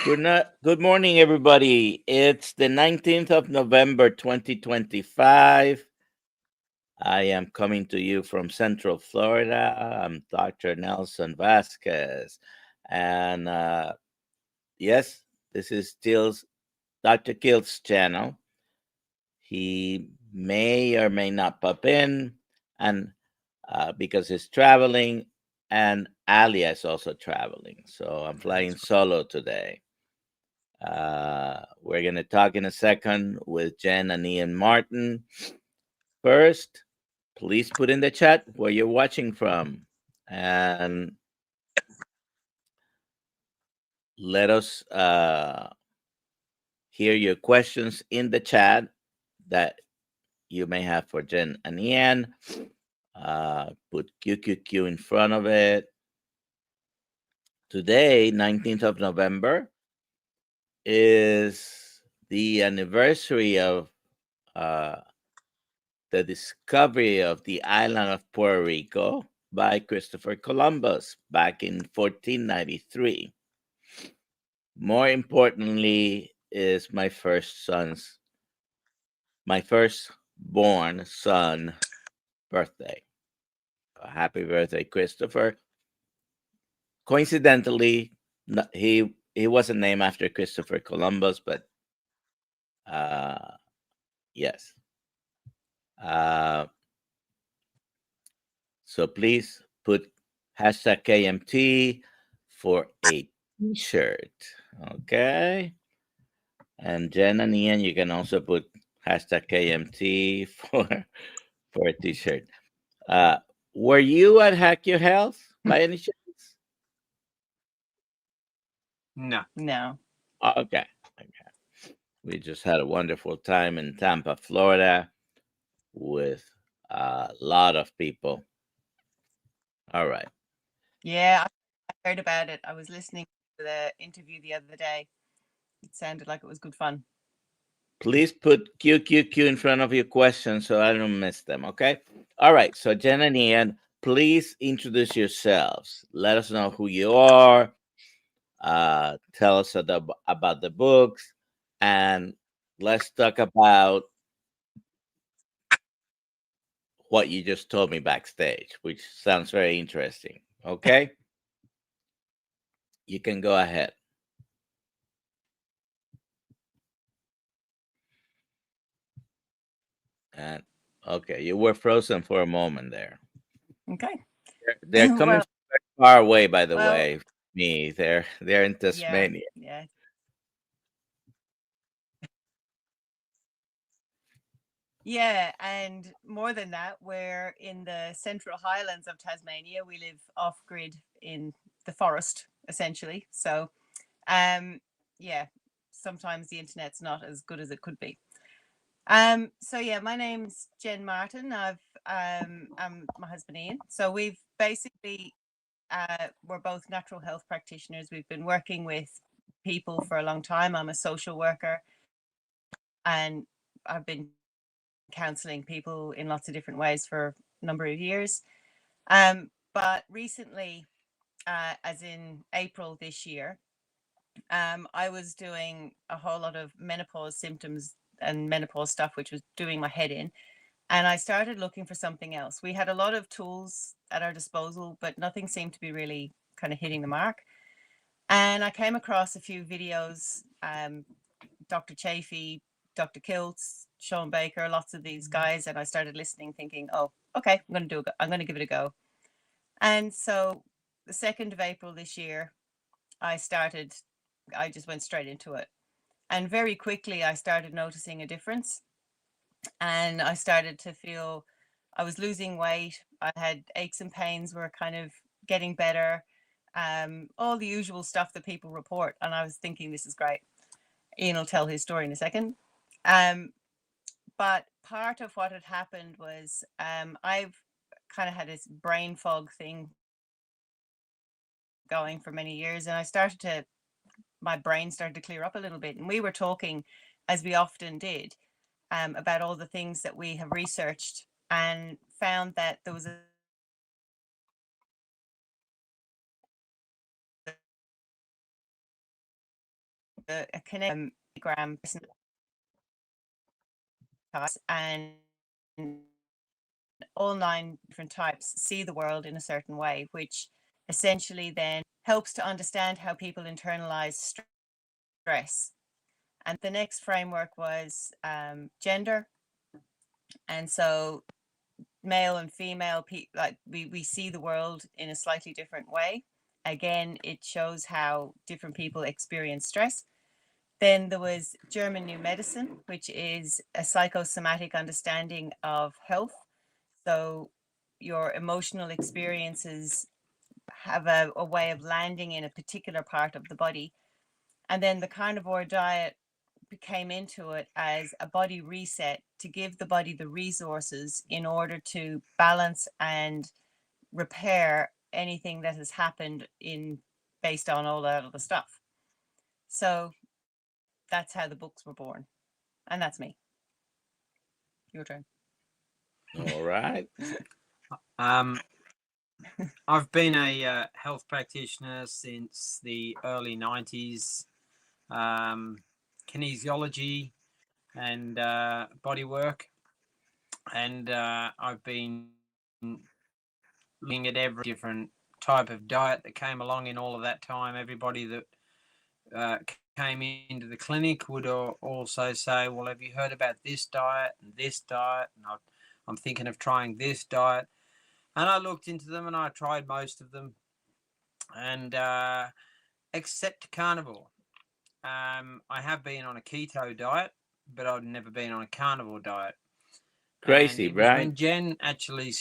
Good morning, everybody. It's the 19th of November, 2025. I am coming to you from Central Florida. I'm Dr. Nelson Vasquez. And yes, this is still Dr. Kiltz channel. He may or may not pop in, and because he's traveling, and Alia is also traveling. So I'm flying solo today. We're going to talk in a second with Jen and Ian Martin. First, please put in the chat where you're watching from and let us hear your questions in the chat that you may have for Jen and Ian. Put QQQ in front of it. Today, 19th of November, is the anniversary of the discovery of the island of Puerto Rico by Christopher Columbus back in 1493. More importantly, is my firstborn son birthday. Happy birthday, Christopher. Coincidentally, he wasn't named after Christopher Columbus, but yes. So please put hashtag KMT for a t-shirt. Okay. And Jen and Ian, you can also put hashtag KMT for a t-shirt. Were you at Hack Your Health by any chance? No. Okay. We just had a wonderful time in Tampa, Florida with a lot of people. All right. Yeah, I heard about it. I was listening to the interview the other day. It sounded like it was good fun. Please put QQQ in front of your questions so I don't miss them, okay? All right, so Jen and Ian, please introduce yourselves. Let us know who you are. Tell us about the books. And let's talk about what you just told me backstage, which sounds very interesting, okay? You can go ahead. And okay, you were frozen for a moment there. Okay. They're coming from far away, by the way. Me, they're in Tasmania. Yeah. Yeah, and more than that, we're in the Central Highlands of Tasmania. We live off grid in the forest, essentially. So, yeah, sometimes the internet's not as good as it could be. So yeah, my name's Jen Martin. I'm my husband Ian. So we've basically we're both natural health practitioners. We've been working with people for a long time. I'm a social worker, and I've been counseling people in lots of different ways for a number of years. But recently, as in April this year, I was doing a whole lot of menopause symptoms and menopause stuff, which was doing my head in. And I started looking for something else. We had a lot of tools at our disposal, but nothing seemed to be really kind of hitting the mark. And I came across a few videos, Dr. Chafee, Dr.Kiltz, Sean Baker, lots of these guys, and I started listening, thinking, "Oh, okay, I'm going to give it a go." And so, the 2nd of April this year, I just went straight into it, and very quickly I started noticing a difference, and I started to feel I was losing weight. I had aches and pains were kind of getting better, all the usual stuff that people report, and I was thinking, this is great. Ian will tell his story in a second. But part of what had happened was I've kind of had this brain fog thing going for many years, and my brain started to clear up a little bit. And we were talking, as we often did, about all the things that we have researched and found that there was a a kinetic types, and all 9 different types see the world in a certain way, which essentially then helps to understand how people internalize stress. And the next framework was gender. And so male and female, like we see the world in a slightly different way. Again, it shows how different people experience stress. Then there was German New Medicine, which is a psychosomatic understanding of health. So your emotional experiences have a way of landing in a particular part of the body. And then the carnivore diet came into it as a body reset to give the body the resources in order to balance and repair anything that has happened in based on all that other stuff. So that's how the books were born. And that's me. Your turn. All right. I've been a health practitioner since the early 90s. Kinesiology and body work. And I've been looking at every different type of diet that came along in all of that time. Everybody that came into the clinic would also say, well, have you heard about this diet and this diet? And I'm thinking of trying this diet. And I looked into them and I tried most of them, and except carnivore. I have been on a keto diet, but I've never been on a carnivore diet. Crazy, and it was right? when Jen actually,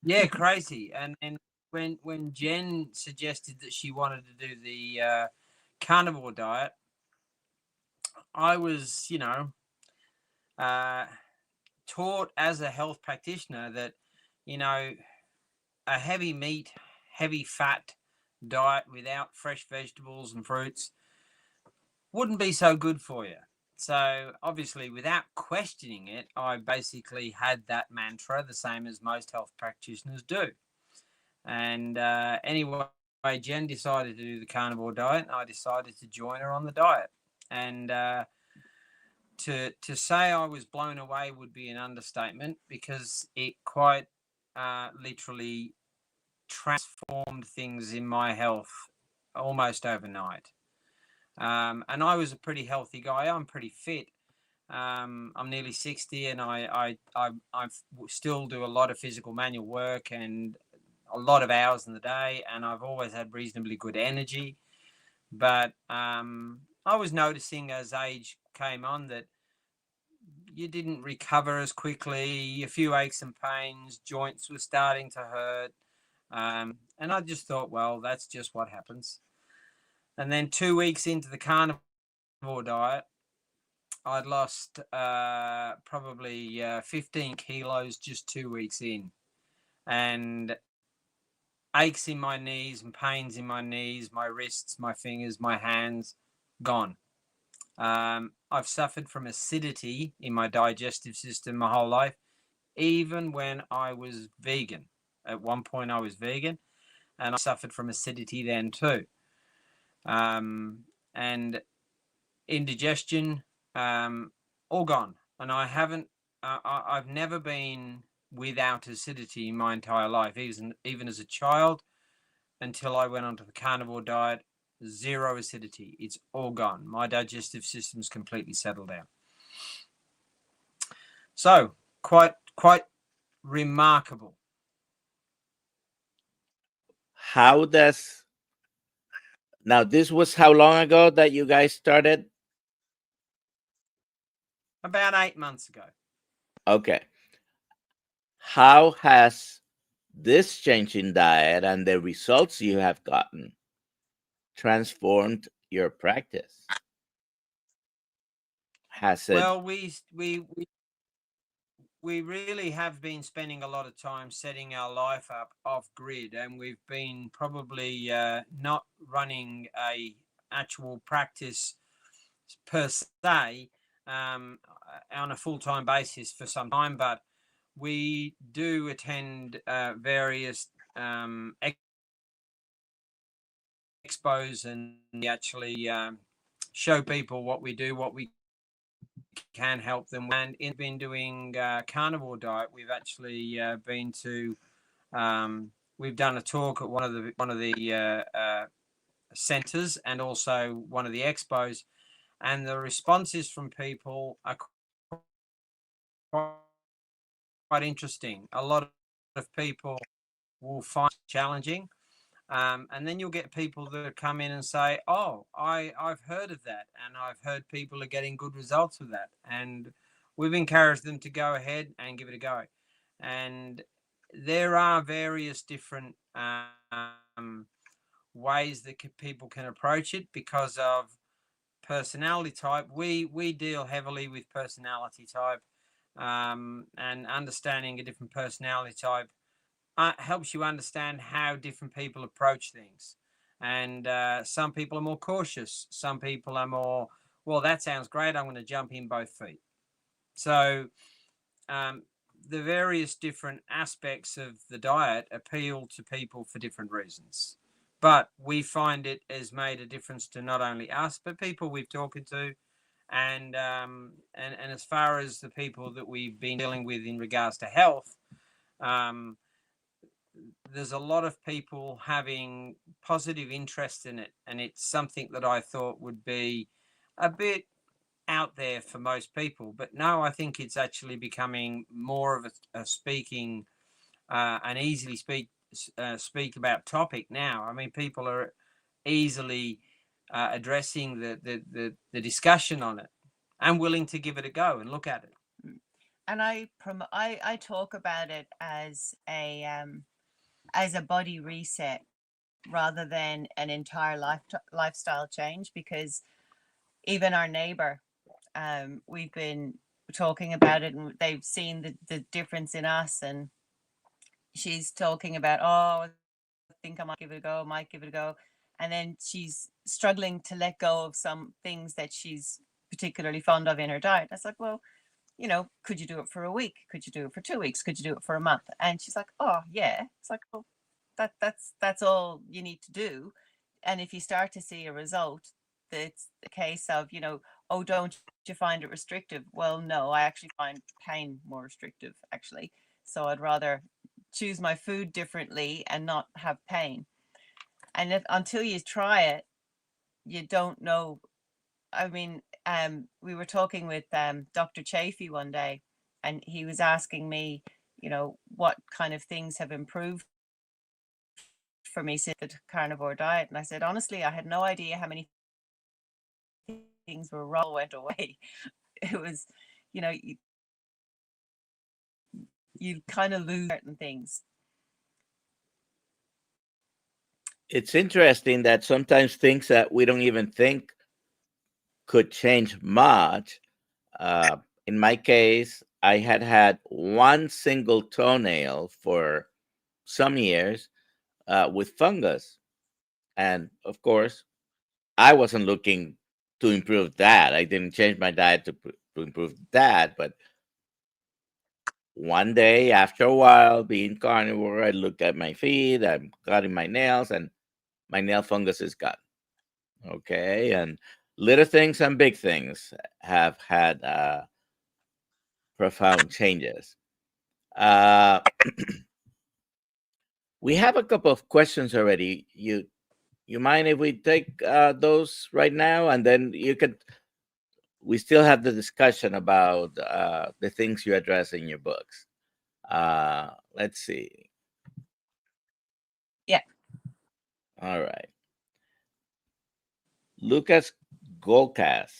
yeah, crazy. And when Jen suggested that she wanted to do the carnivore diet, I was, taught as a health practitioner that, a heavy meat, heavy fat diet without fresh vegetables and fruits wouldn't be so good for you. So obviously, without questioning it, I basically had that mantra, the same as most health practitioners do. And anyway, Jen decided to do the carnivore diet, and I decided to join her on the diet. And to say I was blown away would be an understatement, because it quite literally transformed things in my health almost overnight. And I was a pretty healthy guy. I'm pretty fit. I'm nearly 60, and I still do a lot of physical manual work and a lot of hours in the day, and I've always had reasonably good energy. But I was noticing as age came on that you didn't recover as quickly, a few aches and pains, joints were starting to hurt. And I just thought, well, that's just what happens. And then 2 weeks into the carnivore diet, I'd lost probably 15 kilos just 2 weeks in. And aches in my knees and pains in my knees, my wrists, my fingers, my hands, gone. I've suffered from acidity in my digestive system my whole life, even when I was vegan. At one point I was vegan, and I suffered from acidity then too. And indigestion, all gone. And I've never been without acidity in my entire life, even as a child, until I went onto the carnivore diet. Zero acidity. It's all gone. My digestive system's completely settled down. So quite remarkable. How does now this was how long ago that you guys started? About 8 months ago. Okay. How has this change in diet and the results you have gotten transformed your practice? Has it? Well, we really have been spending a lot of time setting our life up off grid, and we've been probably not running a actual practice per se on a full-time basis for some time, but we do attend various expos, and we actually show people what we do, what we can help them. And in been doing carnivore diet, we've actually been to we've done a talk at one of the centers and also one of the expos, and the responses from people are quite interesting. A lot of people will find it challenging. And then you'll get people that come in and say, "Oh, I've heard of that, and I've heard people are getting good results with that." And we've encouraged them to go ahead and give it a go. And there are various different ways that people can approach it because of personality type. We deal heavily with personality type, and understanding a different personality type helps you understand how different people approach things. And some people are more cautious. Some people are more, well, that sounds great. I'm going to jump in both feet. So um, the various different aspects of the diet appeal to people for different reasons. But we find it has made a difference to not only us, but people we've talked to. And as far as the people that we've been dealing with in regards to health, um, there's a lot of people having positive interest in it, and it's something that I thought would be a bit out there for most people. But no, I think it's actually becoming more of a speaking, an easily speak about topic now. I mean, people are easily addressing the discussion on it and willing to give it a go and look at it. And I talk about it as a body reset rather than an entire lifestyle change, because even our neighbor, we've been talking about it and they've seen the difference in us, and she's talking about, oh, I think I might give it a go. And then she's struggling to let go of some things that she's particularly fond of in her diet. I was like, well, could you do it for a week? Could you do it for 2 weeks? Could you do it for a month? And she's like, oh yeah. It's like, well, that's all you need to do. And if you start to see a result, it's a case of, oh, don't you find it restrictive? Well, no, I actually find pain more restrictive, actually. So I'd rather choose my food differently and not have pain. And until you try it, you don't know. I mean, we were talking with Dr. Chafee one day, and he was asking me, what kind of things have improved for me since the carnivore diet. And I said, honestly, I had no idea how many things were wrong until they all went away. It was, you kind of lose certain things. It's interesting that sometimes things that we don't even think could change much. Uh, in my case, I had one single toenail for some years with fungus. And of course, I wasn't looking to improve that. I didn't change my diet to improve that. But one day, after a while, being carnivore, I look at my feet, I'm cutting my nails, and my nail fungus is gone. Okay. And little things and big things have had profound changes. Uh, we have a couple of questions already. You mind if we take those right now, and then you could. We still have the discussion about the things you address in your books. Let's see. Yeah. All right. Lucas Golkas.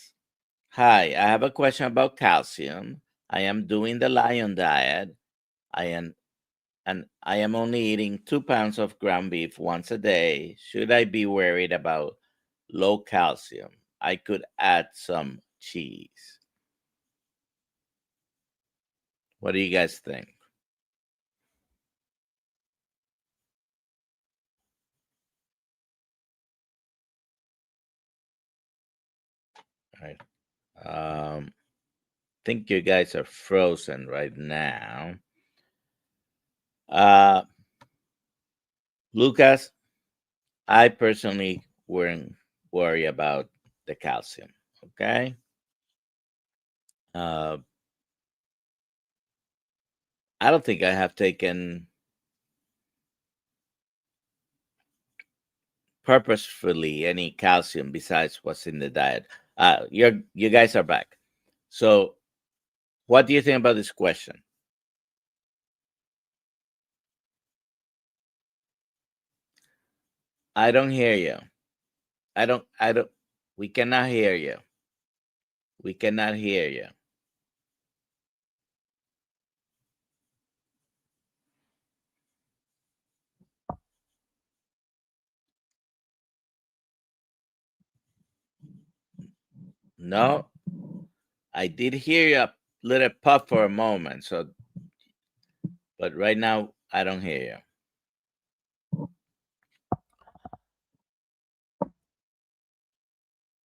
Hi, I have a question about calcium. I am doing the lion diet. I am and I am only eating 2 pounds of ground beef once a day. Should I be worried about low calcium? I could add some cheese. What do you guys think? All right. Think you guys are frozen right now. Uh, Lucas, I personally wouldn't worry about the calcium. Okay. Uh, I don't think I have taken purposefully any calcium besides what's in the diet. You guys are back. So, what do you think about this question? I don't hear you. I don't. We cannot hear you. We cannot hear you. No, I did hear you a little puff for a moment. So, but right now I don't hear you.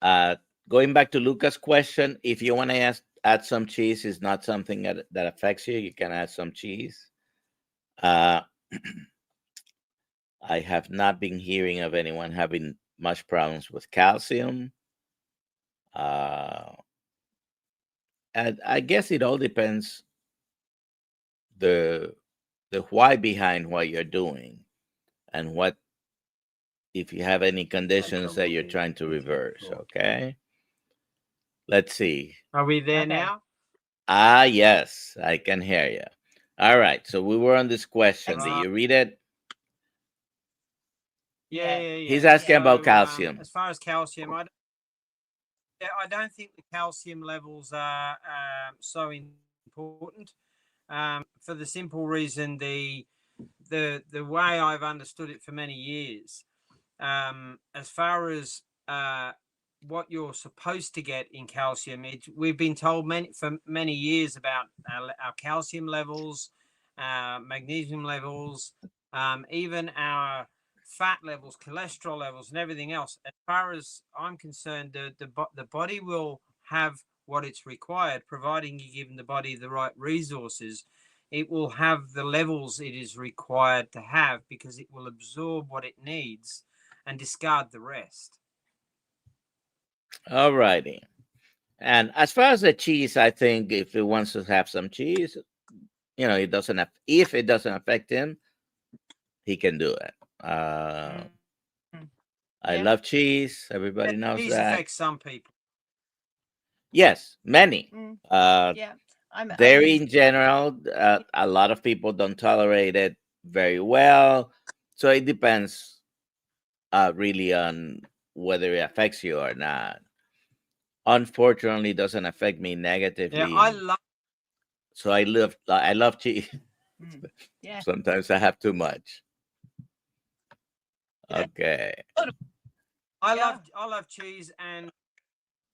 Uh, Going back to Luca's question, if you want to add some cheese, is not something that affects you. You can add some cheese. Uh, I have not been hearing of anyone having much problems with calcium. And I guess it all depends the the why behind what you're doing and what if you have any conditions that you're trying to reverse. Okay. Let's see. Are we there Okay. now? Ah, yes, I can hear you. All right. So we were on this question. Did Right. you read it? Yeah. He's asking about calcium. As far as calcium, I don't think the calcium levels are so important. For the simple reason, the way I've understood it for many years, as far as what you're supposed to get in calcium, we've been told for many years about our calcium levels, magnesium levels, even our fat levels, cholesterol levels, and everything else. As far as I'm concerned, the body will have what it's required, providing you give the body the right resources. It will have the levels it is required to have because it will absorb what it needs and discard the rest. All righty. And as far as the cheese, I think if he wants to have some cheese, it doesn't have, if it doesn't affect him, he can do it. I love cheese. Everybody knows Cheese that. affects some people. Yes, many. Yeah. Dairy in general, a lot of people don't tolerate it very well. So it depends really on whether it affects you or not. Unfortunately, it doesn't affect me negatively. Yeah, So I love cheese. Yeah. Sometimes I have too much. Okay. I love cheese, and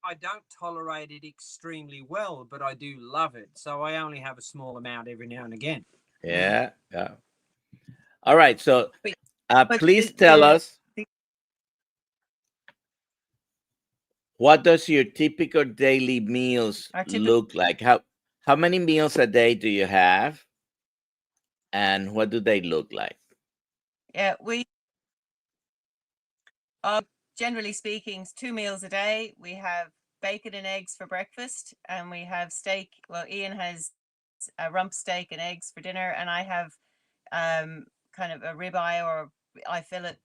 I don't tolerate it extremely well, but I do love it. So I only have a small amount every now and again. Yeah. Yeah. All right. So But please tell us, what does your typical daily meals look like? How many meals a day do you have? And what do they look like? Yeah, we generally speaking, it's 2 meals a day. We have bacon and eggs for breakfast, and we have steak. Well, Ian has a rump steak and eggs for dinner, and I have kind of a ribeye or I fillet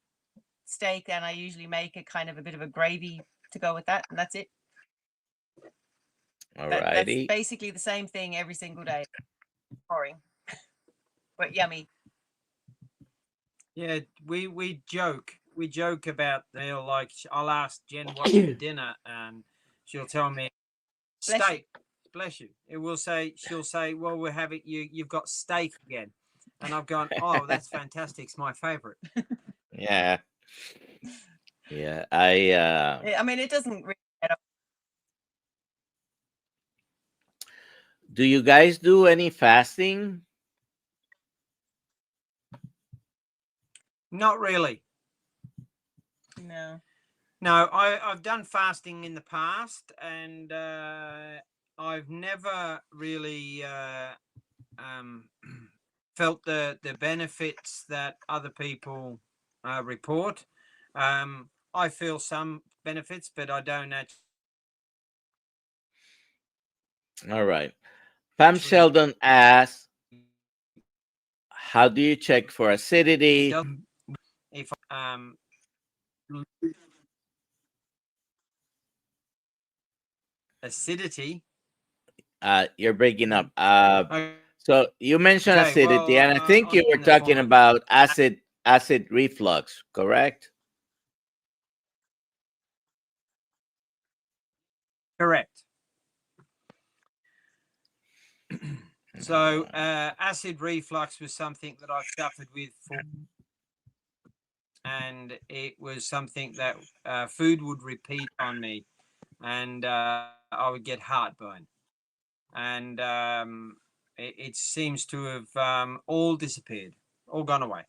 steak, and I usually make a kind of a bit of a gravy to go with that, and that's it. All That's righty. basically the same thing every single day. Boring, but yummy. Yeah, we joke about the meal. Like, I'll ask Jen what's for dinner, and she'll tell me steak. Bless you. She'll say, well, we're having you've got steak again, and I've gone, oh, that's fantastic. It's my favorite. Yeah. Yeah. I mean, it doesn't really. Do you guys do any fasting? Not really. No. No, I've done fasting in the past, and I've never really felt the benefits that other people report. I feel some benefits, but I don't All right. Pam actually. Sheldon asks, how do you check for It acidity? doesn't. If acidity. You're breaking up. Okay. So you mentioned acidity, Well, and I think you on were the talking form of about acid reflux, correct? correct. So Mm. acid reflux was something that I've suffered with for, and it was something that food would repeat on me, and I would get heartburn, and it seems to have all disappeared, all gone away.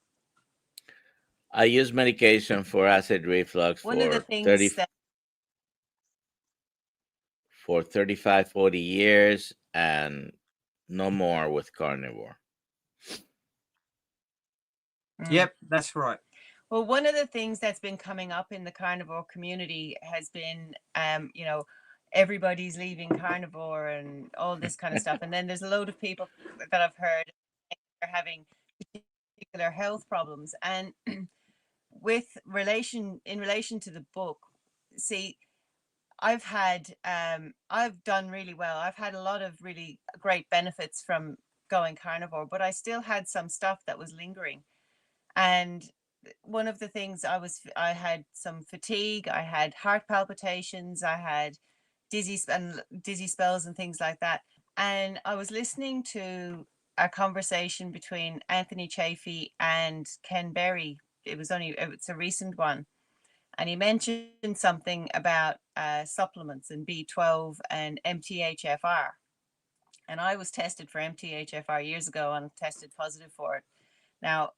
I use medication for acid reflux One of the for things that 35, 40 years, and no more with carnivore. Yep, that's right. Well, one of the things that's been coming up in the carnivore community has been, everybody's leaving carnivore and all this kind of stuff. And then there's a load of people that I've heard are having particular health problems. And in relation to the book, see, I've done really well. I've had a lot of really great benefits from going carnivore, but I still had some stuff that was lingering. And one of the things I had some fatigue, I had heart palpitations, I had dizzy spells and things like that. And I was listening to a conversation between Anthony Chafee and Ken Berry. It's a recent one. And he mentioned something about supplements and B12 and MTHFR. And I was tested for MTHFR years ago and tested positive for it. Now,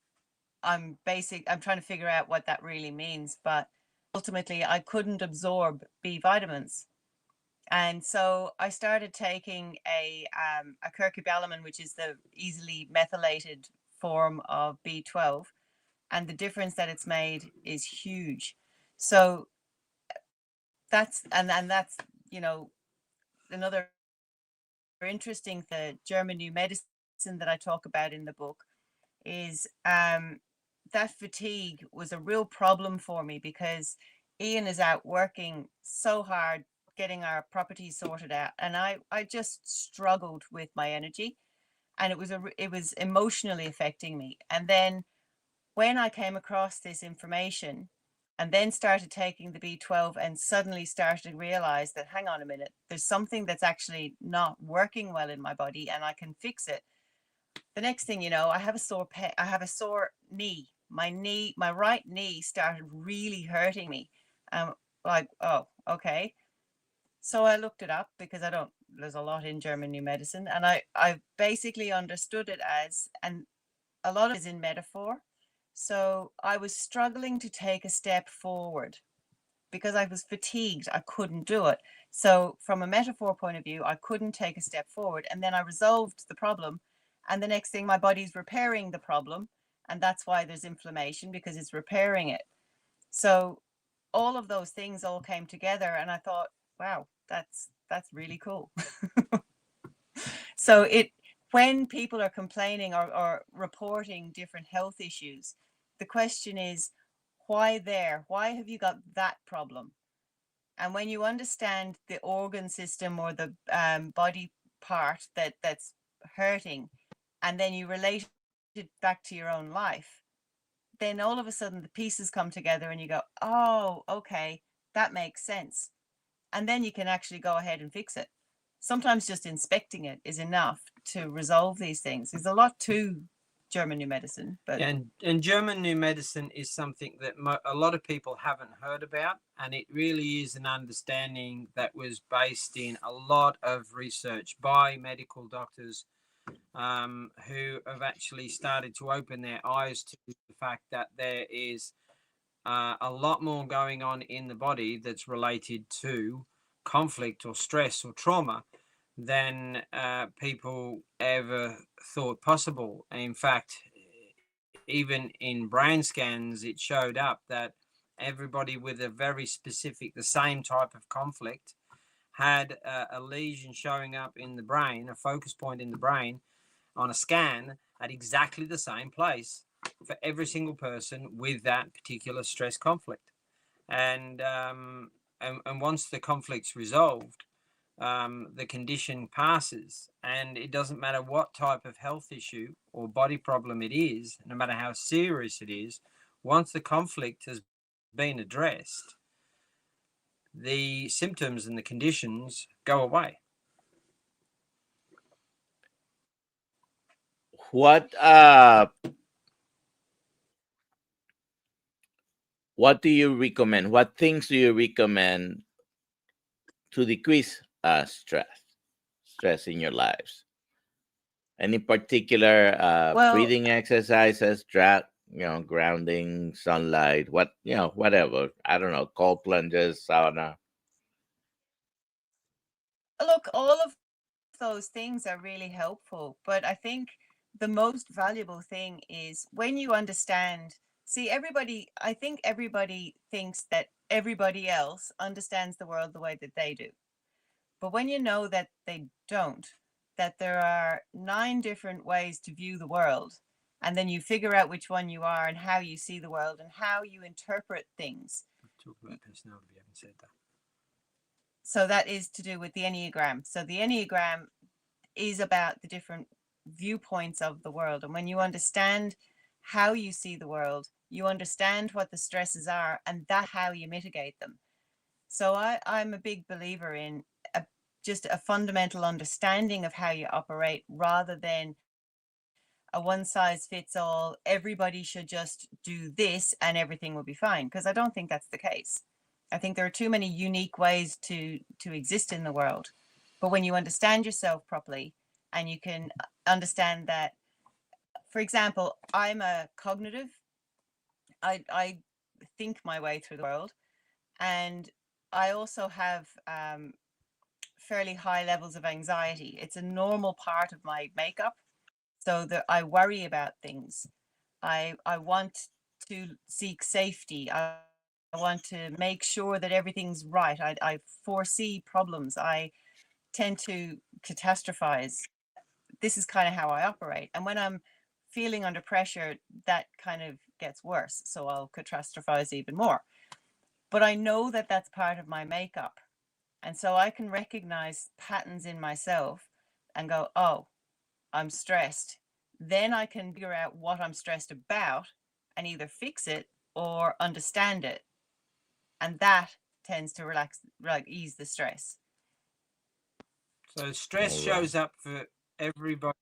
I'm trying to figure out what that really means, but ultimately I couldn't absorb B vitamins. And so I started taking a curcubalumine, which is the easily methylated form of B12, and the difference that it's made is huge. So that's another interesting, the German new medicine that I talk about in the book is that fatigue was a real problem for me because Ian is out working so hard getting our properties sorted out, and I just struggled with my energy, and it was emotionally affecting me. And then when I came across this information and then started taking the B12 and suddenly started to realize that, hang on a minute, there's something that's actually not working well in my body and I can fix it. The next thing you know, I have a sore knee. My right knee started really hurting me. Like, oh, okay. So I looked it up because there's a lot in German new medicine, and I basically understood it as, and a lot of it is in metaphor. So I was struggling to take a step forward because I was fatigued. I couldn't do it. So from a metaphor point of view, I couldn't take a step forward. And then I resolved the problem. And the next thing, my body's repairing the problem. And that's why there's inflammation, because it's repairing it. So all of those things all came together. And I thought, wow, that's really cool. So when people are complaining or reporting different health issues, the question is, why there? Why have you got that problem? And when you understand the organ system or the body part that's hurting, and then you relate it back to your own life, then all of a sudden the pieces come together and you go, oh, okay, that makes sense. And then you can actually go ahead and fix it. Sometimes just inspecting it is enough to resolve these things. There's a lot to German new medicine, but and German new medicine is something that a lot of people haven't heard about, and it really is an understanding that was based in a lot of research by medical doctors who have actually started to open their eyes to the fact that there is a lot more going on in the body that's related to conflict or stress or trauma than people ever thought possible. In fact, even in brain scans, it showed up that everybody with a very specific, the same type of conflict, had a lesion showing up in the brain, a focus point in the brain on a scan at exactly the same place for every single person with that particular stress conflict. And once the conflict's resolved, the condition passes, and it doesn't matter what type of health issue or body problem it is, no matter how serious it is. Once the conflict has been addressed, the symptoms and the conditions go away. What do you recommend? What things do you recommend to decrease stress in your lives? Any particular breathing exercises, grounding, sunlight, whatever. I don't know, cold plunges, sauna. Look, all of those things are really helpful, but I think the most valuable thing is when you understand. See, I think everybody thinks that everybody else understands the world the way that they do. But when you know that they don't, that there are 9 different ways to view the world, and then you figure out which one you are and how you see the world and how you interpret things. Talk about personality, we haven't said that. So that is to do with the Enneagram. So the Enneagram is about the different viewpoints of the world. And when you understand how you see the world, you understand what the stresses are, and that's how you mitigate them. So I'm a big believer in just a fundamental understanding of how you operate, rather than a one size fits all, everybody should just do this and everything will be fine, because I don't think that's the case. I think there are too many unique ways to exist in the world. But when you understand yourself properly, and you can understand that, for example, I'm a cognitive, I think my way through the world, and I also have fairly high levels of anxiety. It's a normal part of my makeup, so that I worry about things. I want to seek safety. I want to make sure that everything's right. I foresee problems. I tend to catastrophize. This is kind of how I operate. And when I'm feeling under pressure, that kind of gets worse. So I'll catastrophize even more. But I know that that's part of my makeup. And so I can recognize patterns in myself and go, oh, I'm stressed. Then I can figure out what I'm stressed about and either fix it or understand it. And that tends to ease the stress. So stress shows up for everybody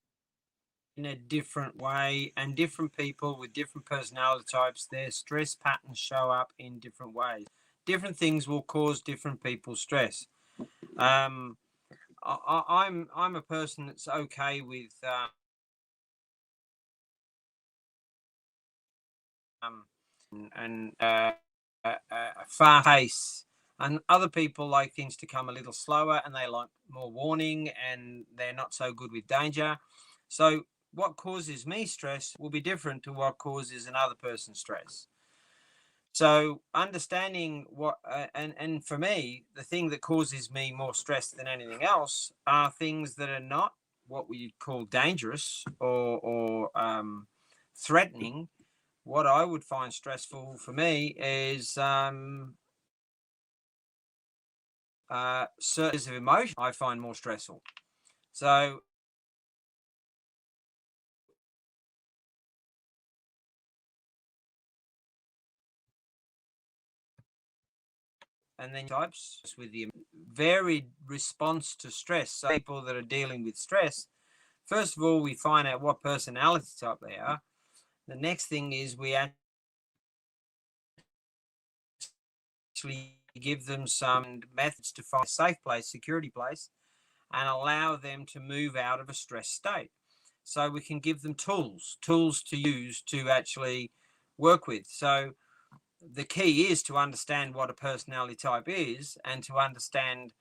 in a different way, and different people with different personality types, their stress patterns show up in different ways. Different things will cause different people stress. I'm a person that's okay with a fast pace, and other people like things to come a little slower, and they like more warning, and they're not so good with danger. So what causes me stress will be different to what causes another person stress. So understanding what and for me, the thing that causes me more stress than anything else are things that are not what we call dangerous or threatening. What I would find stressful for me is certain of emotion I find more stressful. So and then types with the varied response to stress. So people that are dealing with stress, first of all, we find out what personality type they are. The next thing is we actually give them some methods to find a safe place, security place, and allow them to move out of a stress state. So we can give them tools to use to actually work with. So the key is to understand what a personality type is, and to understand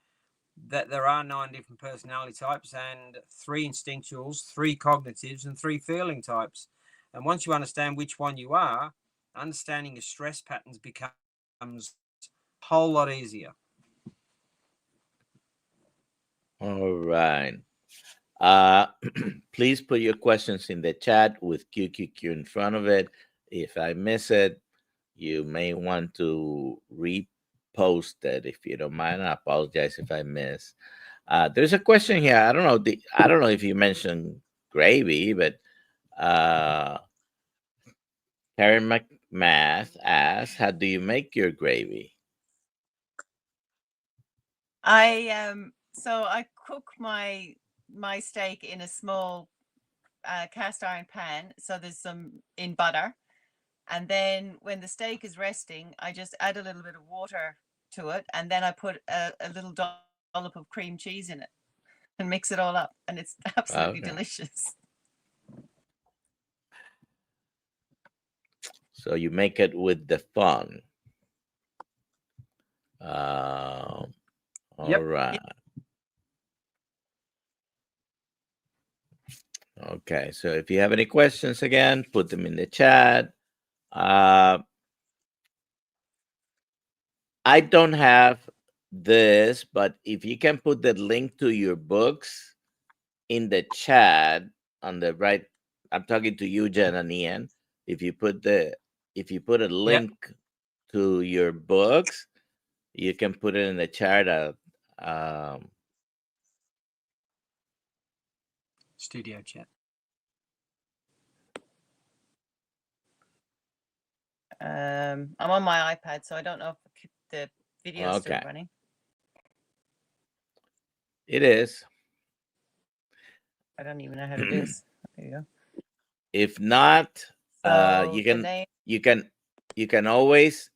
that there are 9 different personality types, and 3 instinctuals, 3 cognitives, and 3 feeling types. And once you understand which one you are, understanding your stress patterns becomes a whole lot easier. All right. Please put your questions in the chat with QQQ in front of it. If I miss it, you may want to repost it if you don't mind. I apologize if I miss. There's a question here. I don't know. I don't know if you mentioned gravy, but Karen McMath asks, "How do you make your gravy?" So I cook my steak in a small cast iron pan. So there's some in butter, and then when the steak is resting, I just add a little bit of water to it, and then I put a little dollop of cream cheese in it and mix it all up, and it's absolutely delicious. So you make it with the fun. All right. Okay, so if you have any questions, again, put them in the chat. I don't have this, but if you can put the link to your books in the chat on the right, I'm talking to you, Jen and Ian. If you put a link to your books, you can put it in the chat. Studio chat. I'm on my iPad, so I don't know if the video is still running. It is. I don't even know how to do this. There you go. If not, So you can always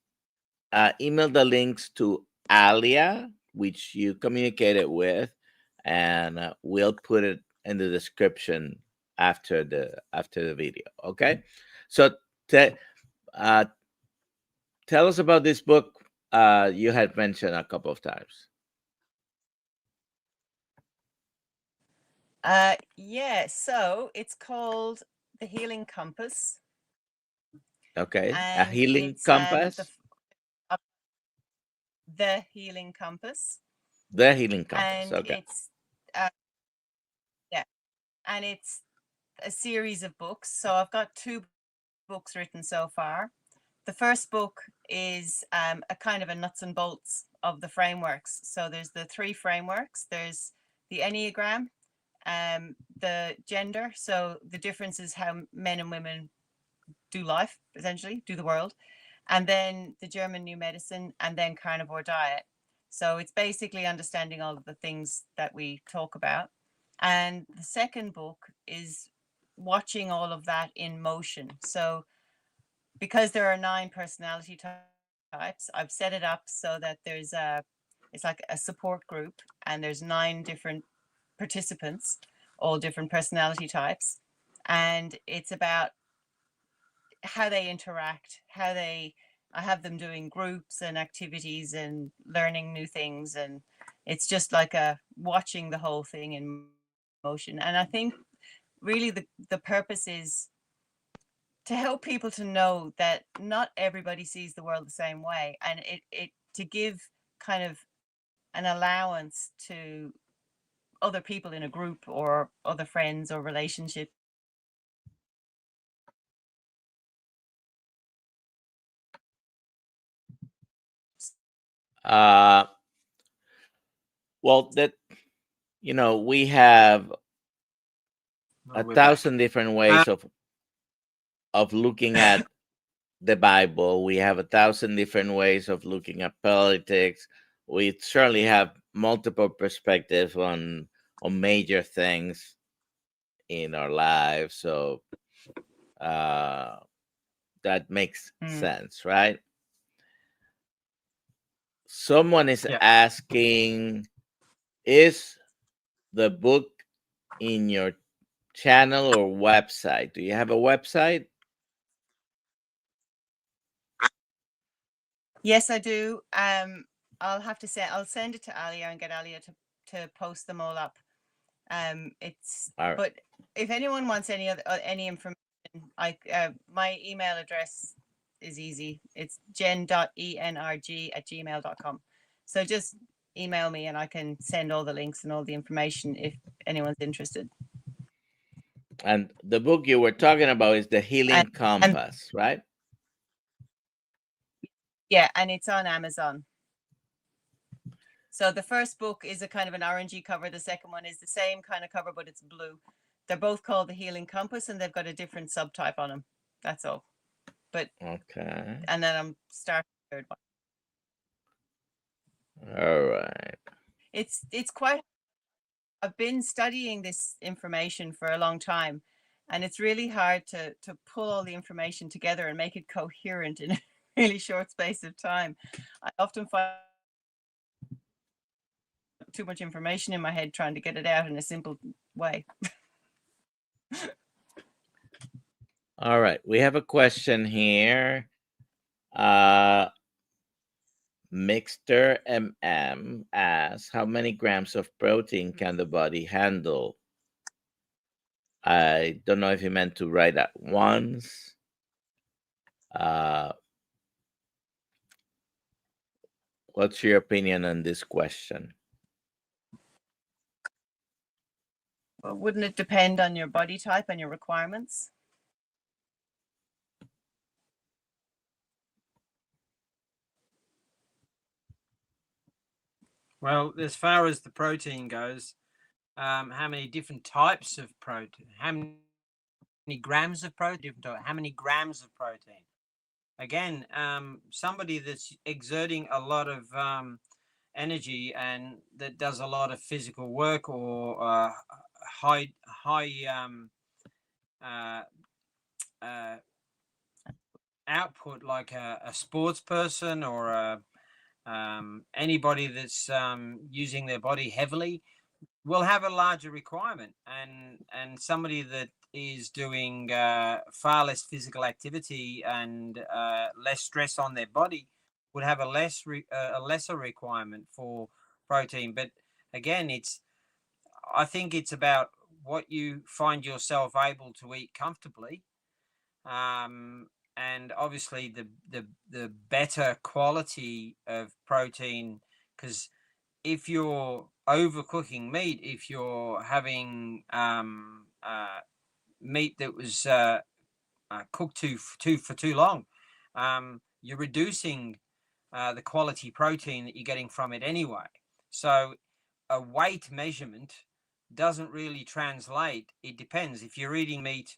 email the links to Alia, which you communicated with, and we'll put it in the description after the video. Okay, so tell us about this book you had mentioned a couple of times. Yeah, so it's called The Healing Compass. Okay, a healing compass. The Healing Compass. The Healing Compass. And okay. It's and it's a series of books. So I've got 2 books written so far. The first book is a kind of a nuts and bolts of the frameworks. So there's the 3 frameworks. There's the Enneagram, the gender. So the difference is how men and women do life, essentially, do the world. And then the German New Medicine, and then carnivore diet. So it's basically understanding all of the things that we talk about. And the second book is watching all of that in motion. So because there are 9 personality types, I've set it up so that it's like a support group, and there's 9 different participants, all different personality types. And it's about how they interact, I have them doing groups and activities and learning new things. And it's just like watching the whole thing in motion. And I think really the purpose is to help people to know that not everybody sees the world the same way, and it to give kind of an allowance to other people in a group or other friends or relationships. Well, that we have 1,000 different ways of looking at the Bible. We have 1,000 different ways of looking at politics. We certainly have multiple perspectives on major things in our lives. So that makes sense, right? Someone is asking, is the book in your channel or website? Do you have a website? Yes, I do. I'll have to say I'll send it to Alia and get Alia to post them all up. But if anyone wants any information, my email address is easy. It's jen.energ@gmail.com. So just email me and I can send all the links and all the information if anyone's interested. And the book you were talking about is The Healing And Compass, right? yeah, and it's on Amazon. So the first book is a kind of an orangey cover. The second one is the same kind of cover, but it's blue. They're both called The Healing Compass, and they've got a different subtype on them. That's all. But okay. And then I'm starting the third one. All right. It's quite. I've been studying this information for a long time, and it's really hard to pull all the information together and make it coherent in a really short space of time. I often find too much information in my head trying to get it out in a simple way. All right. We have a question here. Mixter MM asks, how many grams of protein can the body handle? I don't know if you meant to write at once. What's your opinion on this question? Well, wouldn't it depend on your body type and your requirements? Well, as far as the protein goes, how many different types of protein? How many grams of protein? How many grams of protein? Again, somebody that's exerting a lot of energy and that does a lot of physical work or high output, like a sports person or anybody that's using their body heavily, will have a larger requirement, and somebody that is doing far less physical activity and less stress on their body would have a lesser requirement for protein. But again, I think it's about what you find yourself able to eat comfortably, and obviously the better quality of protein, because if you're overcooking meat, if you're having meat that was cooked for too long, you're reducing the quality protein that you're getting from it anyway. So a weight measurement doesn't really translate. It depends if you're eating meat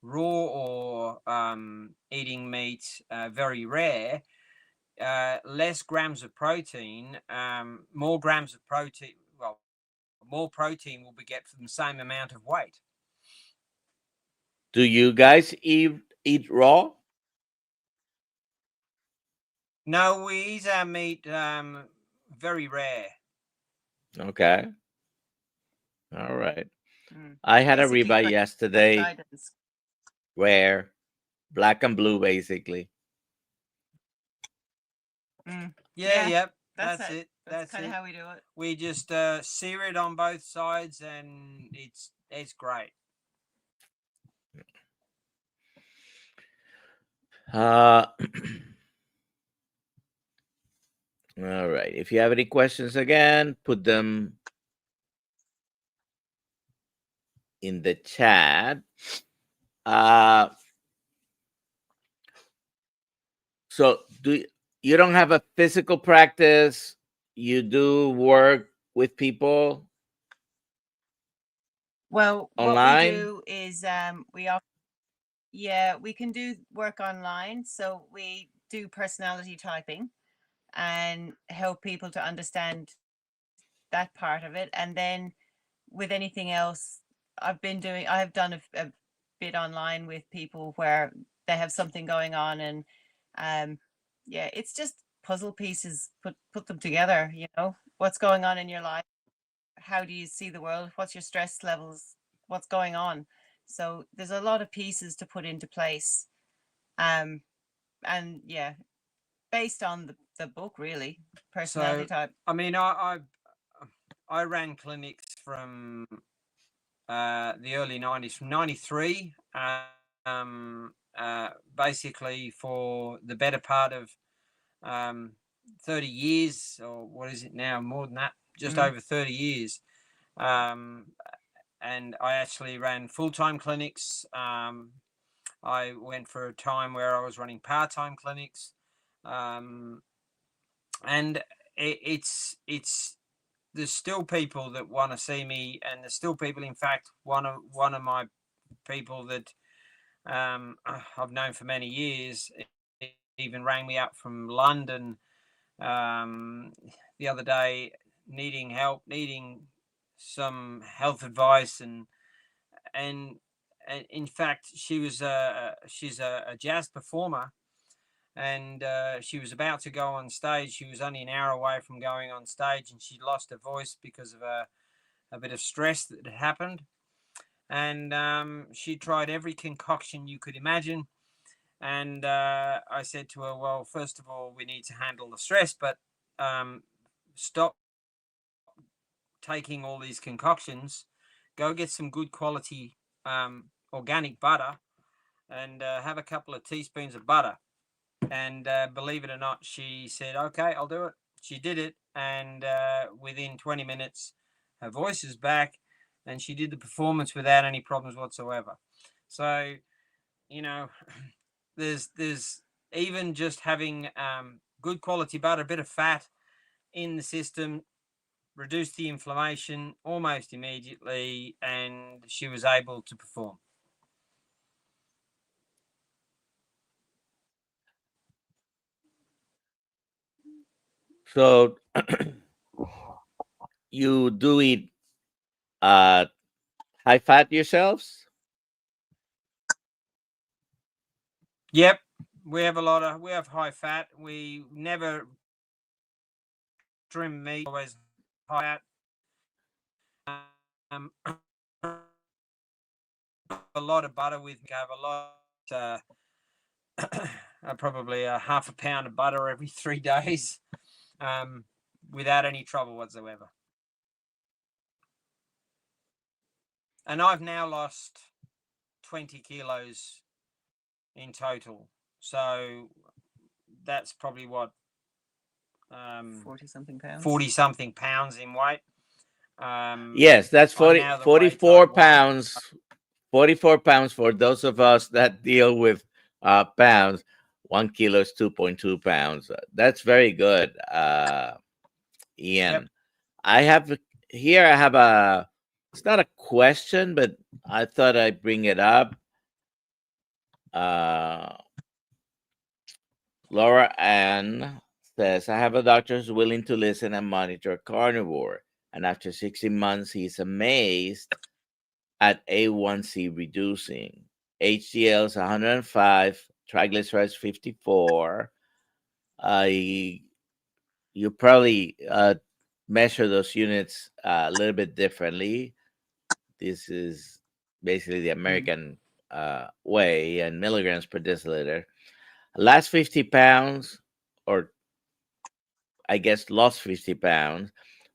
raw or eating meat very rare. Less grams of protein, more grams of protein. Well, more protein will be get from the same amount of weight. Do you guys eat raw? No, we eat our meat very rare. Okay. All right. I had Basically, a ribeye yesterday, items. rare, black and blue, basically. Yeah, yep. That's it. That's kind it. of how we do it. We just sear it on both sides, and it's great. All right. If you have any questions, again, put them in the chat. So you don't have a physical practice? You do work with people? Well, online? What we do is we can do work online. So we do personality typing and help people to understand that part of it. And then with anything else, I have done a bit online with people where they have something going on, and it's just puzzle pieces, put them together. What's going on in your life, how do you see the world, what's your stress levels, what's going on. So there's a lot of pieces to put into place, and based on the book, really, personality type. I mean, I ran clinics from the early 90s, from 93 basically for the better part of 30 years, or what is it now? More than that, just over 30 years. And I actually ran full-time clinics. I went for a time where I was running part-time clinics. And it's there's still people that want to see me, and there's still people. In fact, one of my people that I've known for many years even rang me up from London the other day, needing help, needing some health advice, and, and in fact, she's a jazz performer, and she was about to go on stage. She was only an hour away from going on stage, and she lost her voice because of a bit of stress that had happened. And she tried every concoction you could imagine. And I said to her, well, first of all, we need to handle the stress, but stop taking all these concoctions. Go get some good quality organic butter, and have a couple of teaspoons of butter. And believe it or not, she said, okay, I'll do it. She did it. And within 20 minutes, her voice is back, and she did the performance without any problems whatsoever. So, you know, there's even just having good quality butter, a bit of fat in the system, reduced the inflammation almost immediately, and she was able to perform. So you do eat uh, high fat yourselves? Yep, we have high fat. We never trim meat, always high fat. A lot of butter with me. I have a lot, probably a half a pound of butter every 3 days, without any trouble whatsoever. And I've now lost 20 kilos in total. So that's probably what 40 something pounds. 40 something pounds in weight. Yes, that's I'm 40, now the weight 44 I want. pounds. 44 pounds for those of us that deal with pounds. 1 kilo is 2.2 pounds. That's very good, Ian. Yep. I have here, I have it's not a question, but I thought I'd bring it up. Uh, Laura Ann says, I have a doctor who's willing to listen and monitor carnivore. And after 60 months, he's amazed at A1C reducing. HDL is 105, triglycerides 54. You probably measure those units a little bit differently. This is basically the American way, and milligrams per deciliter. Last 50 pounds, or I guess lost 50 pounds,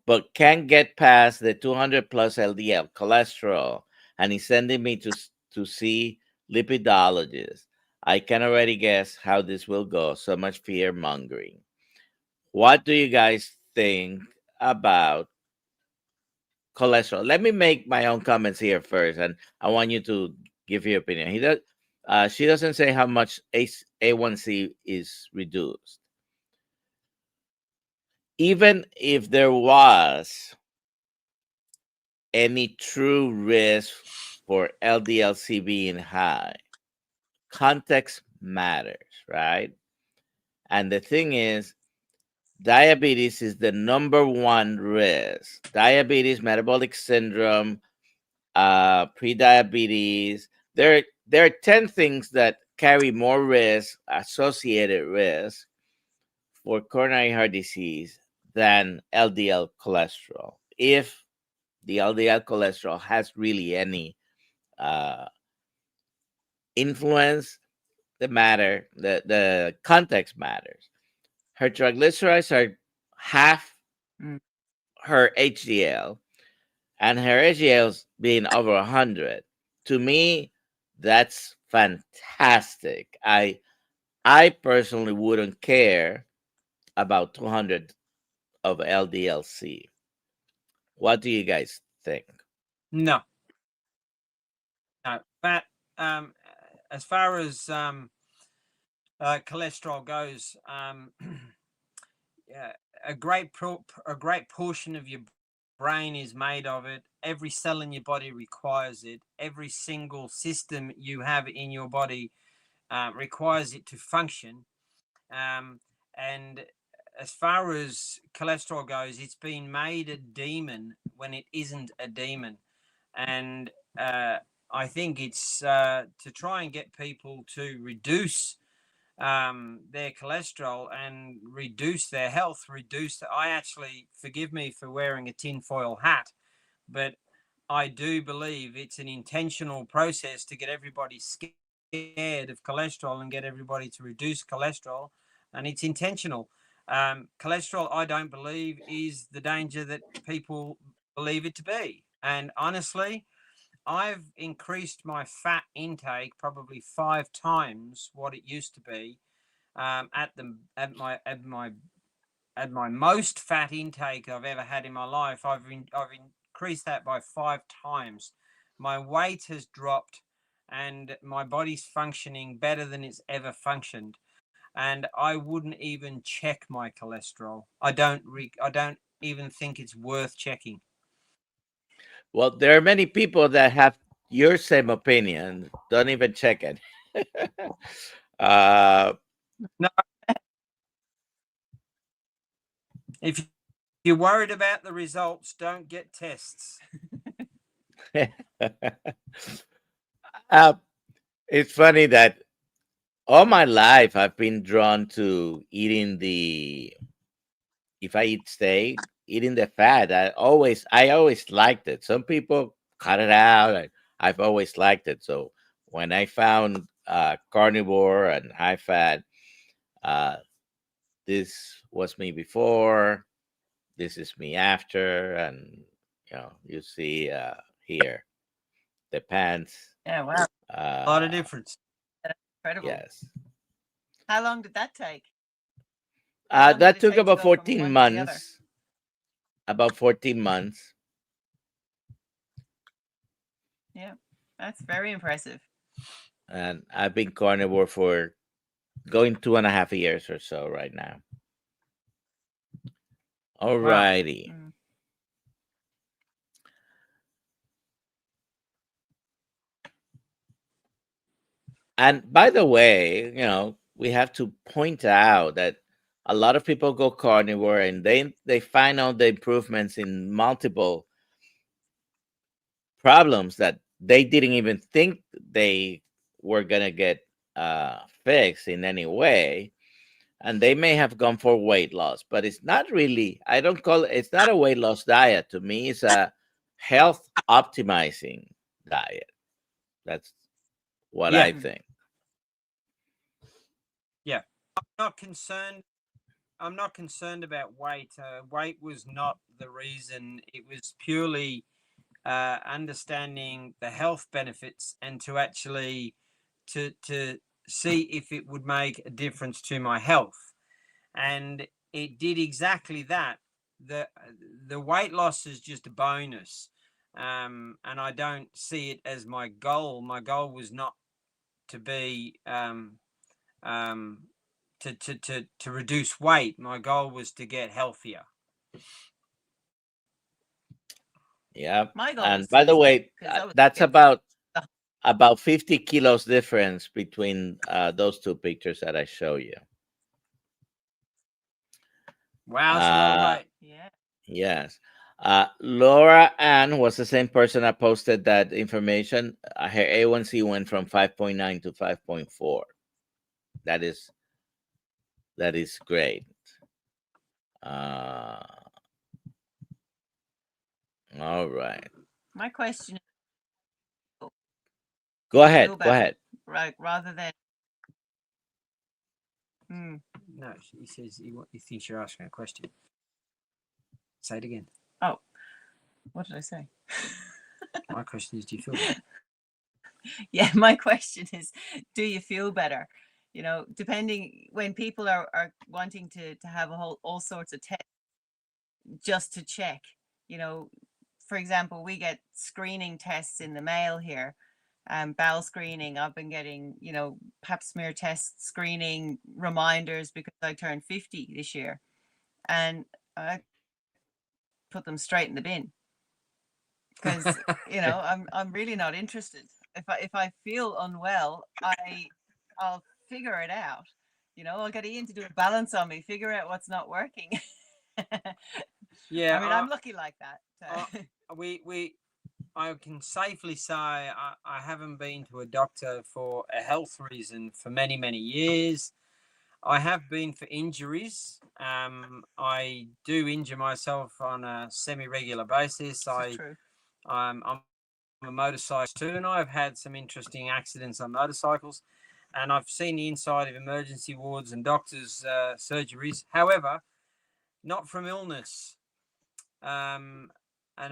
but can't get past the 200 plus LDL cholesterol. And he's sending me to see lipidologist. I can already guess how this will go. So much fear mongering. What do you guys think about cholesterol? Let me make my own comments here first, and I want you to give your opinion. She doesn't say how much A1C is reduced. Even if there was any true risk for LDL-C being high, context matters, right? And the thing is, diabetes is the number one risk. Diabetes, metabolic syndrome, pre-diabetes. There are 10 things that carry more risk, associated risk, for coronary heart disease than LDL cholesterol. If the LDL cholesterol has really any influence, the context matters. Her triglycerides are half her HDL, and her HDL's being over 100. To me, that's fantastic. I personally wouldn't care about 200 of LDLC. What do you guys think? No, no. Fat, as far as cholesterol goes, yeah, a great portion of your brain is made of it. Every cell in your body requires it. Every single system you have in your body requires it to function. And as far as cholesterol goes, it's been made a demon when it isn't a demon. And I think it's to try and get people to reduce their cholesterol and reduce their health. I actually, forgive me for wearing a tinfoil hat, but I do believe it's an intentional process to get everybody scared of cholesterol and get everybody to reduce cholesterol, and it's intentional. Cholesterol, I don't believe, is the danger that people believe it to be. And honestly, I've increased my fat intake probably 5 times what it used to be. At my most fat intake I've ever had in my life, I've increased that by 5 times. My weight has dropped, and my body's functioning better than it's ever functioned. And I wouldn't even check my cholesterol. I don't even think it's worth checking. Well, there are many people that have your same opinion. Don't even check it. uh, No, if you're worried about the results, don't get tests. uh, it's funny that all my life I've been drawn to eating if I eat steak, eating the fat. I always liked it. Some people cut it out. I've always liked it. So when I found carnivore and high fat, uh, this was me before. This is me after, and you see here the pants. Yeah, wow. A lot of Uh, difference. That's incredible. yes, How long did that take? How long did that it took take to about go from 14 one to the other? months. About 14 months. Yeah, that's very impressive. And I've been carnivore for going 2.5 years or so right now. All Wow. righty. Mm. And by the way, we have to point out that a lot of people go carnivore and they find out the improvements in multiple problems that they didn't even think they were gonna get fixed in any way. And they may have gone for weight loss, but it's not really. I don't call it. It's not a weight loss diet to me. It's a health optimizing diet. That's what Yeah. I think. Yeah. Not concerned I'm not concerned about weight. Weight was not the reason. It was purely understanding the health benefits and to actually to see if it would make a difference to my health. And it did exactly that. The the weight loss is just a bonus, and I don't see it as my goal. My goal was not to be um, to reduce weight. My goal was to get healthier. Yeah. My goal was And to by the lose weight way, because I was that's get about 50 kilos difference between those two pictures that I show you. Wow, it's a lot of Uh, weight. yeah. yes. Laura Ann was the same person that posted that information. Her A1C went from 5.9 to 5.4. That is great. Uh, all right. My question is, Go do you feel ahead. Go better, ahead. right? Rather than, mm, No, he says he thinks you're asking a question. Say it again. oh, what did I say? My question is, do you feel better? Yeah, my question is, do you feel better? Depending, when people are wanting to have all sorts of tests just to check, you know, for example, we get screening tests in the mail here, bowel screening. I've been getting, pap smear test screening reminders because I turned 50 this year, and I put them straight in the bin because I'm really not interested. If I feel unwell, I'll figure it out. I'll get Ian to do a balance on me, figure out what's not working. Yeah, I'm lucky like that. I can safely say I haven't been to a doctor for a health reason for many, many years. I have been for injuries. I do injure myself on a semi-regular basis. True. I'm a motorcyclist too, and I've had some interesting accidents on motorcycles, and I've seen the inside of emergency wards and doctors' surgeries. However, not from illness. And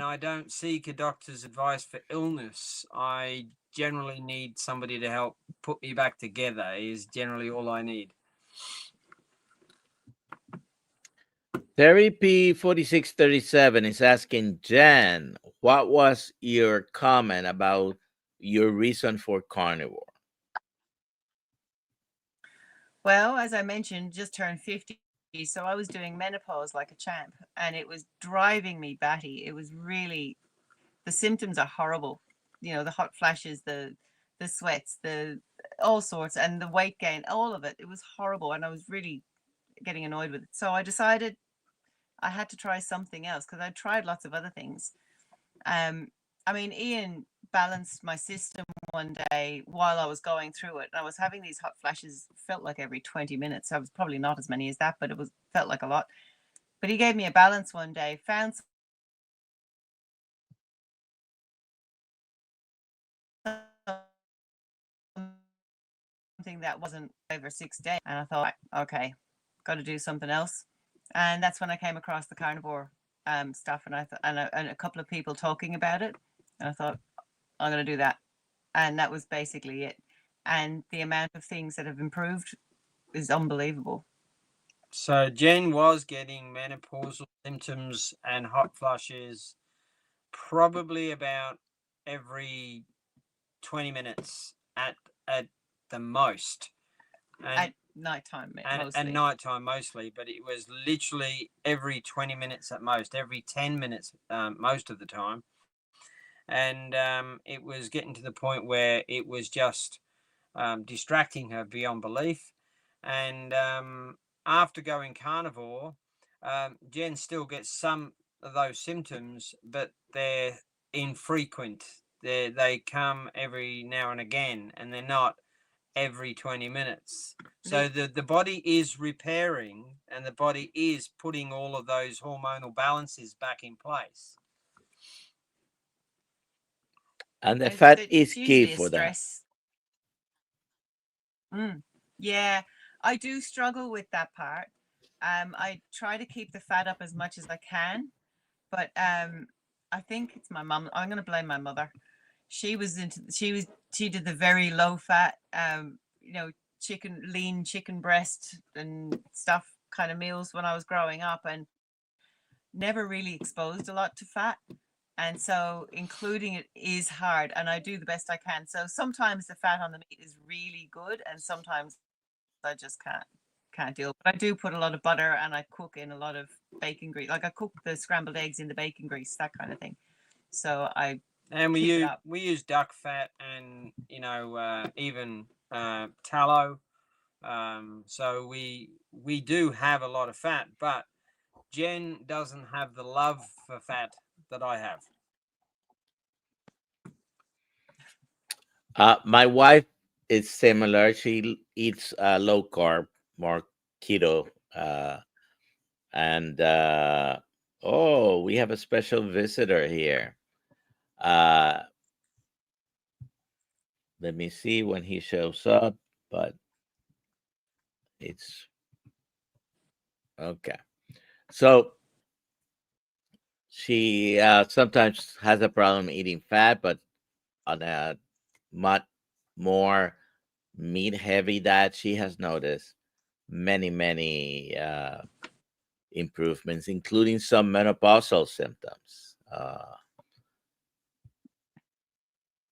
I don't seek a doctor's advice for illness. I generally need somebody to help put me back together, is generally all I need. Terry P4637 is asking Jen, what was your comment about your reason for carnivore? Well, as I mentioned, just turned 50. So I was doing menopause like a champ, and it was driving me batty. It was really, the symptoms are horrible. The hot flashes, the sweats, the all sorts, and the weight gain, all of it. It was horrible, and I was really getting annoyed with it. So I decided I had to try something else because I tried lots of other things. Ian balanced my system one day while I was going through it. I was having these hot flashes, felt like every 20 minutes. So it was probably not as many as that, but felt like a lot. But he gave me a balance one day, found something that wasn't over 6 days. And I thought, okay, got to do something else. And that's when I came across the carnivore stuff, and and a couple of people talking about it. And I thought, I'm going to do that. And that was basically it. And the amount of things that have improved is unbelievable. So Jen was getting menopausal symptoms and hot flushes probably about every 20 minutes at the most. At nighttime, mostly. At nighttime mostly, but it was literally every 20 minutes at most, every 10 minutes most of the time. And it was getting to the point where it was just distracting her beyond belief. And after going carnivore, Jen still gets some of those symptoms, but they're infrequent. They come every now and again, and they're not every 20 minutes. So the body is repairing, and the body is putting all of those hormonal balances back in place. And the fat is key for stress. That. Yeah, I do struggle with that part. I try to keep the fat up as much as I can, but I think it's my mum. I'm going to blame my mother. She did the very low fat, lean chicken breast and stuff kind of meals when I was growing up, and never really exposed a lot to fat. And so including it is hard, and I do the best I can. So sometimes the fat on the meat is really good, and sometimes I just can't deal. But I do put a lot of butter, and I cook in a lot of bacon grease. Like I cook the scrambled eggs in the bacon grease, that kind of thing. So we use duck fat, and even tallow. So we do have a lot of fat, but Jen doesn't have the love for fat that I have. My wife is similar. She eats low carb, more keto. And we have a special visitor here. Let me see when he shows up, but it's okay. So she sometimes has a problem eating fat, but on a much more meat heavy diet, she has noticed many improvements, including some menopausal symptoms.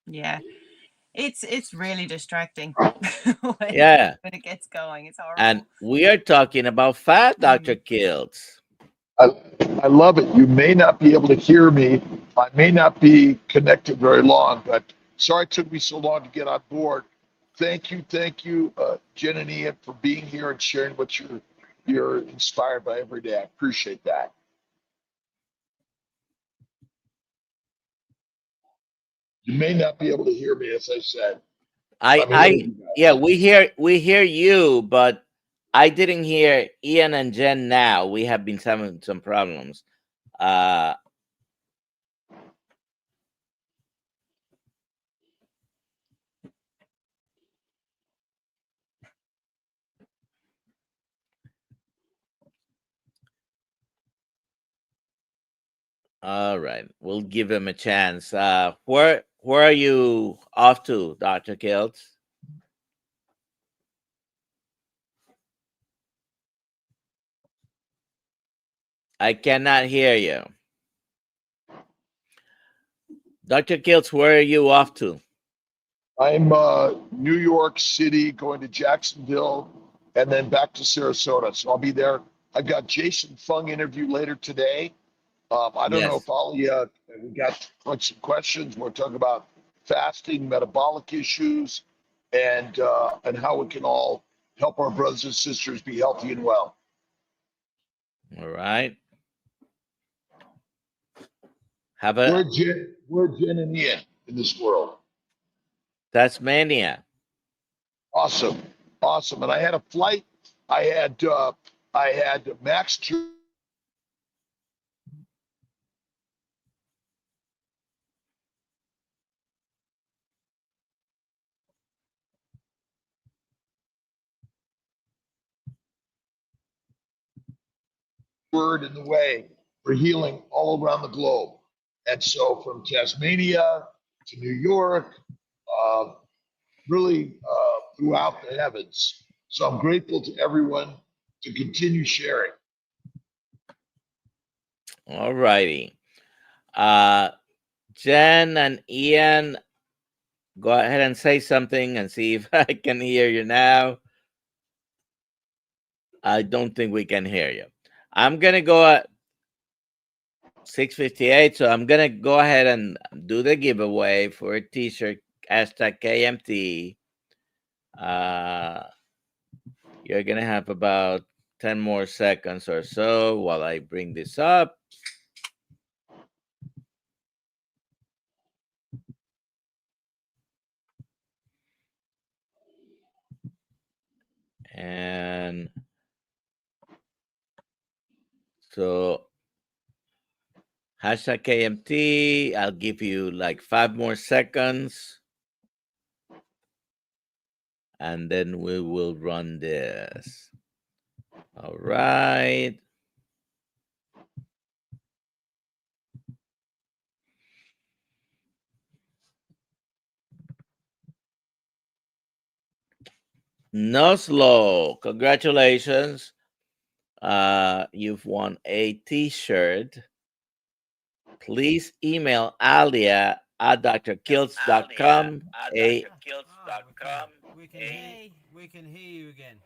Yeah, it's really distracting Yeah, when it gets going. It's and horrible. we are talking about fat, Dr. Mm. Kiltz. I, I love it. You may not be able to hear me. I may not be connected very long, but sorry it took me so long to get on board. Thank you, Jen and Ian, for being here and sharing what you're inspired by every day. I appreciate that. You may not be able to hear me, as I said. I, I'm hearing I, you yeah, guys. we hear you, but I didn't hear Ian and Jen. Now we have been having some problems. Uh, all right, we'll give him a chance. Where are you off to, Dr. Kiltz? I cannot hear you, Dr. Kiltz. Where are you off to? I'm New York City, going to Jacksonville, and then back to Sarasota. So I'll be there. I've got Jason Fung interview later today. I don't know Yes. if Ali, we got some questions. We're talking about fasting, metabolic issues, and how we can all help our brothers and sisters be healthy and well. All right. Have a We're Jen and Ian in this world. Tasmania. Awesome, awesome. And I had a flight. I had Max word in the way for healing all around the globe. And so from Tasmania to New York, uh, really throughout the heavens. So I'm grateful to everyone to continue sharing. All righty. Uh, Jen and Ian, go ahead and say something and see if I can hear you now. I don't think we can hear you. I'm gonna go at 6:58, so I'm gonna go ahead and do the giveaway for a T-shirt hashtag KMT. Uh, you're gonna have about 10 more seconds or so while I bring this up. And so hashtag KMT, I'll give you like 5 more seconds and then we will run this. All right. Noslo, congratulations. You've won a T-shirt. Please email Alia at drkiltz.com. We can hear you again.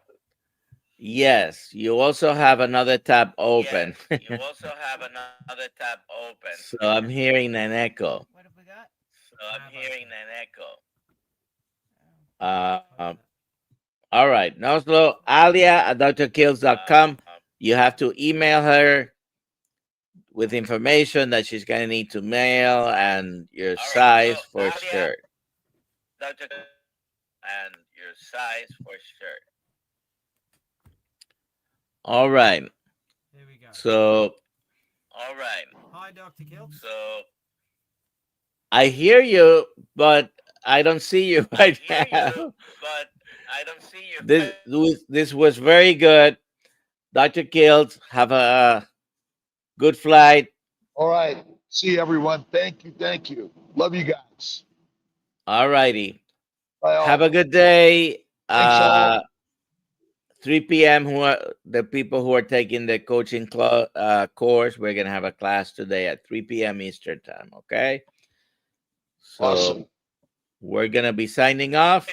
Yes, you also have another tab open. So I'm hearing an echo. What have we got? Uh, all right, Noslo, Alia at drkiltz.com. You have to email her with information that she's going to need to mail and your size for shirt. All right. There we go. So Hi, Dr. Kiltz. I hear you, but I don't see you right now. This was very good. Dr. Kiltz, have a good flight. All right. See everyone. Thank you. Thank you. Love you guys. All righty. Bye all. Have a good day. Thanks all. 3 p.m. Who are the people who are taking the coaching course? We're gonna have a class today at 3 p.m. Eastern time. Okay. So Awesome. we're gonna be signing off.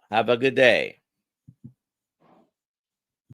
Have a good day.